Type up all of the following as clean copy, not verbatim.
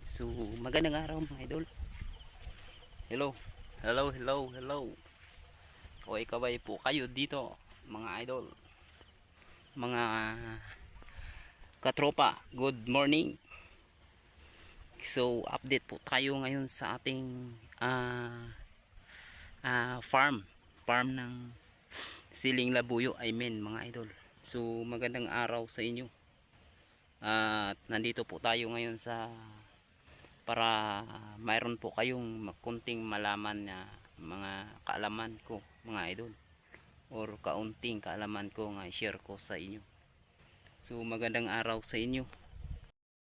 So, magandang araw mga idol. Hello. Hello, hello, hello. Kaway-kaway po kayo dito, mga idol. Mga katropa, good morning. So, update po tayo ngayon sa ating farm. Farm ng siling labuyo, I mean, mga idol. So, magandang araw sa inyo. At nandito po tayo ngayon para mayroon po kayong kunting malaman na mga kaalaman ko, mga idol, or kaunting kaalaman ko nga i-share ko sa inyo. So magandang araw sa inyo.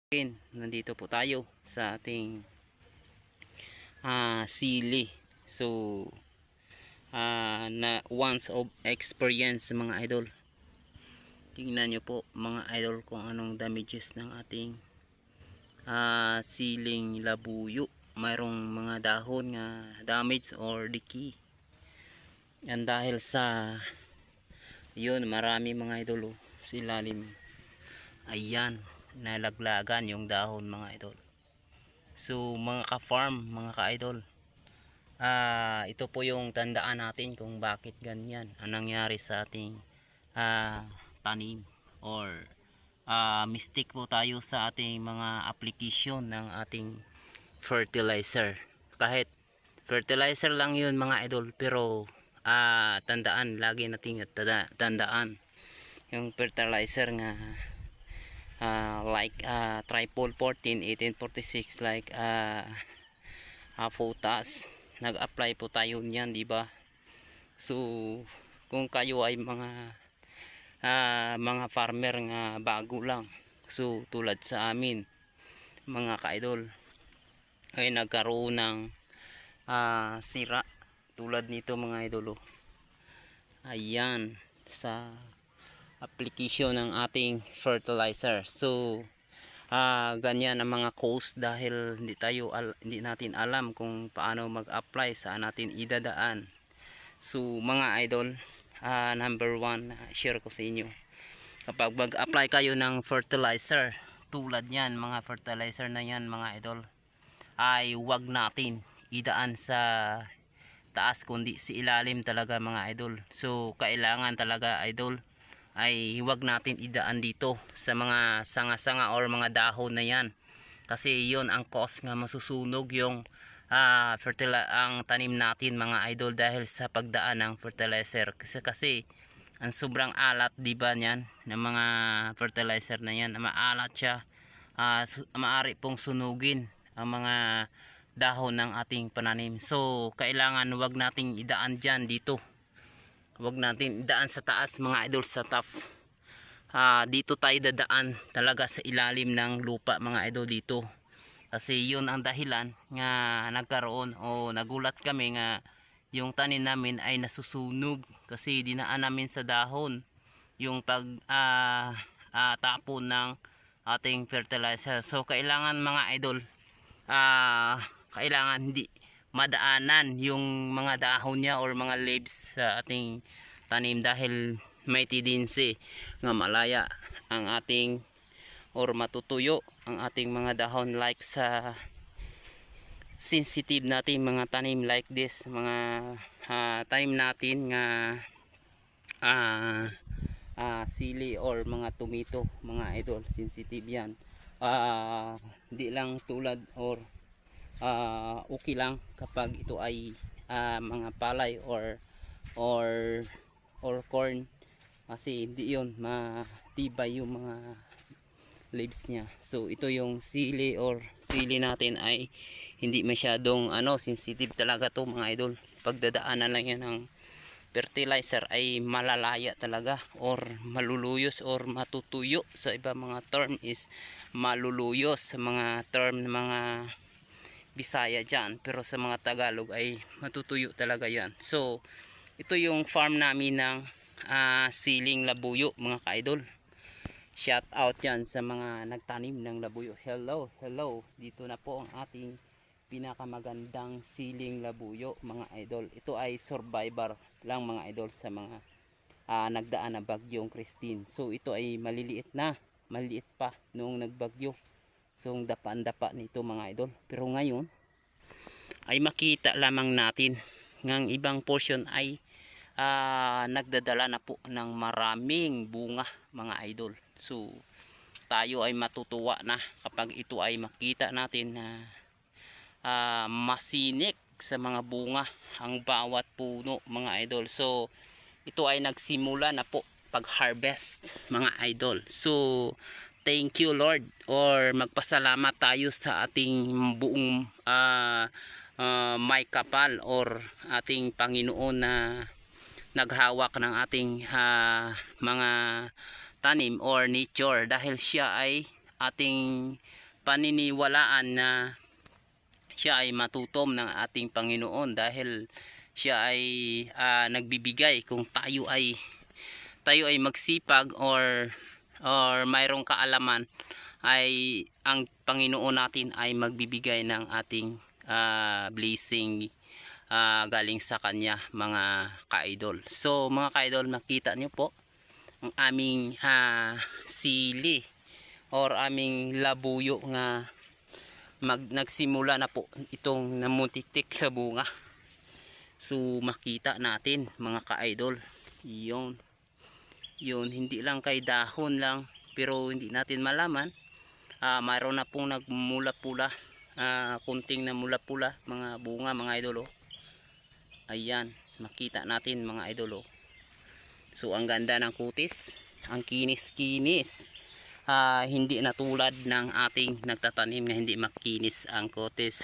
Again, nandito po tayo sa ating sili. So na once of experience mga idol. Tingnan nyo po mga idol kung anong damages ng ating siling labuyo. Mayroong mga dahon nga damage or decay. Yan dahil sa yun, marami mga idol sa ilalim. Ayan, nalaglagan yung dahon mga idol. So mga ka-farm, mga ka-idol, ito po yung tandaan natin kung bakit ganyan ang nangyari sa ating tanim, or mistake po tayo sa ating mga application ng ating fertilizer. Kahit fertilizer lang yun mga idol, pero tandaan, lagi nating tandaan yung fertilizer nga like Tripol 14, 1846, like Photas, nag-apply po tayo niyan, di ba? So kung kayo ay mga farmer nga bago lang, so tulad sa amin mga ka-idol, ay nagkaroon ng sira tulad nito mga idol. Ayan, sa application ng ating fertilizer. So ganyan ang mga cause dahil hindi natin alam kung paano mag-apply, saan natin idadaan. So mga idol, number one, share ko sa inyo, kapag mag-apply kayo ng fertilizer tulad yan, mga fertilizer na yan mga idol, ay wag natin idaan sa taas kundi sa ilalim talaga mga idol. So kailangan talaga idol ay wag natin idaan dito sa mga sanga-sanga or mga dahon na yan, kasi yon ang cause nga masusunog yung ang tanim natin mga idol, dahil sa pagdaan ng fertilizer. Kasi ang sobrang alat, di ba, niyan ng mga fertilizer na yan, maalat siya, maaari pong sunugin ang mga dahon ng ating pananim. So kailangan wag nating idaan dyan dito, wag natin idaan sa taas mga idol, sa top. Dito tayo dadaan talaga sa ilalim ng lupa mga idol, dito. Kasi yun ang dahilan nga nagkaroon o nagulat kami nga yung tanim namin ay nasusunog, kasi dinaan namin sa dahon yung tapon ng ating fertilizer. So kailangan mga idol, kailangan hindi madaanan yung mga dahon niya or mga leaves sa ating tanim, dahil may tendency nga malaya ang ating or matutuyo ang ating mga dahon, like sa sensitive natin mga tanim like this, mga tanim natin nga sili or mga tomato mga idol, sensitive yan. Di lang tulad or okay lang kapag ito ay mga palay or corn, kasi hindi yun matibay yung mga leaves niya. So ito yung sili or sili natin ay hindi masyadong sensitive talaga to mga idol. Pagdadaanan lang yan ng fertilizer ay malalaya talaga or maluluyos or matutuyo. Sa iba mga term is maluluyos sa mga term ng mga Bisaya dyan, pero sa mga Tagalog ay matutuyo talaga yan. So ito yung farm namin ng siling labuyo mga ka-idol. Shout out yan sa mga nagtanim ng labuyo. Hello, hello. Dito na po ang ating pinakamagandang siling labuyo mga idol. Ito ay survivor lang mga idol sa mga nagdaan na bagyong Christine. So ito ay maliliit pa noong nagbagyo. So dapa-dapa nito mga idol. Pero ngayon ay makita lamang natin ng ibang portion ay nagdadala na po ng maraming bunga mga idol. So tayo ay matutuwa na kapag ito ay makita natin na masinik sa mga bunga ang bawat puno mga idol. So ito ay nagsimula na po pag harvest mga idol. So thank you Lord, or magpasalamat tayo sa ating buong may kapal or ating Panginoon na naghawak ng ating mga tanim or nature, dahil siya ay ating paniniwalaan na siya ay matutom ng ating Panginoon, dahil siya ay nagbibigay kung tayo ay magsipag or mayroong kaalaman, ay ang Panginoon natin ay magbibigay ng ating blessing galing sa kanya mga ka-idol. So mga ka-idol, makita nyo po ang aming sili or aming labuyo nga nagsimula na po itong namutiktik sa bunga. So makita natin mga ka-idol, yun hindi lang kay dahon lang, pero hindi natin malaman mayroon na pong nagmula-pula, kunting namula-pula mga bunga mga idol. Ayan, makita natin mga idol. So ang ganda ng kutis, ang kinis-kinis. Hindi na tulad ng ating nagtatanim na hindi makinis ang kutis.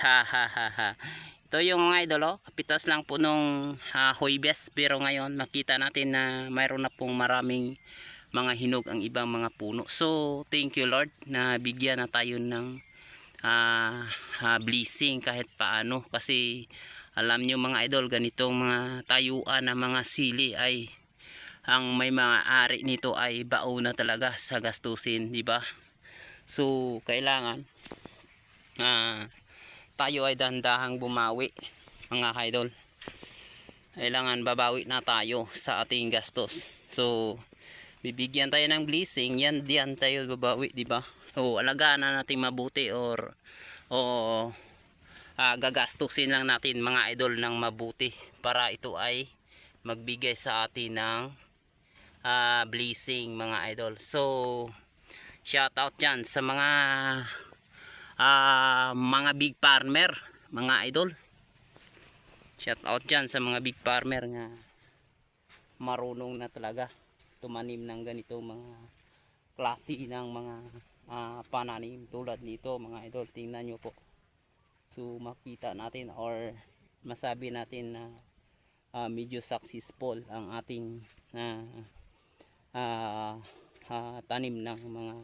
Ito yung mga idol, kapitas lang po nung Huwebes, pero ngayon makita natin na mayroon na pong maraming mga hinog ang ibang mga puno. So thank you Lord na bigyan na tayo ng blessing kahit paano, kasi alam nyo mga idol, ganitong mga tayuan na mga sili ay ang may mga ari nito ay bao na talaga sa gastusin, di ba? So kailangan tayo ay dandahang bumawi mga idol. Kailangan babawi na tayo sa ating gastos. So bibigyan tayo ng blessing, yan diyan tayo babawi, di ba? So alagaan na natin mabuti, or gagastusin lang natin mga idol ng mabuti para ito ay magbigay sa atin ng blessing mga idol. So shout out dyan sa mga big farmer mga idol. Shout out dyan sa mga big farmer nga marunong na talaga tumanim ng ganito mga klase ng mga pananim tulad nito mga idol. Tingnan nyo po. So makita natin or masabi natin na medyo successful ang ating tanim ng mga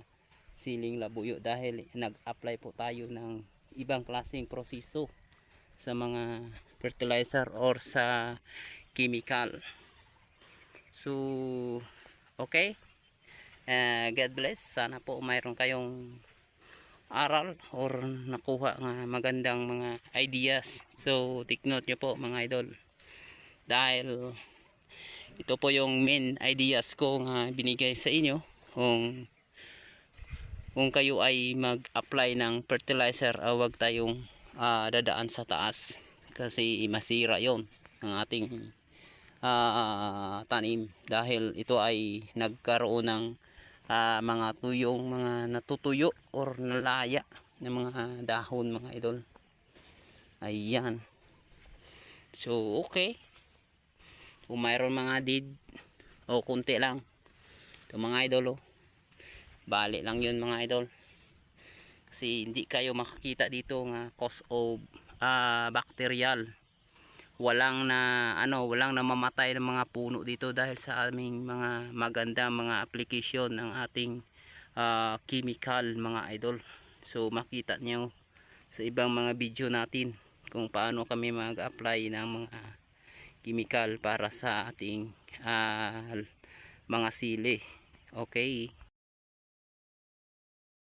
siling labuyo, dahil nag-apply po tayo ng ibang klaseng proseso sa mga fertilizer or sa chemical. So okay, God bless. Sana po mayroon kayong aral or nakuha nga magandang mga ideas. So take note nyo po mga idol, dahil ito po yung main ideas ko nga binigay sa inyo. Kung kayo ay mag-apply ng fertilizer, wag tayong dadaan sa taas, kasi masira yon ang ating tanim, dahil ito ay nagkaroon ng mga tuyong, mga natutuyo or nalaya ng mga dahon mga idol. Ayan. So okay, kung mayroon mga dead o kunti lang, ito mga idol bali lang yun mga idol, kasi hindi kayo makakita dito nga cause of bacterial. Walang namamatay ng mga puno dito dahil sa aming mga maganda mga application ng ating chemical mga idol. So makita nyo sa ibang mga video natin kung paano kami mag-apply ng mga chemical para sa ating mga sili. Okay.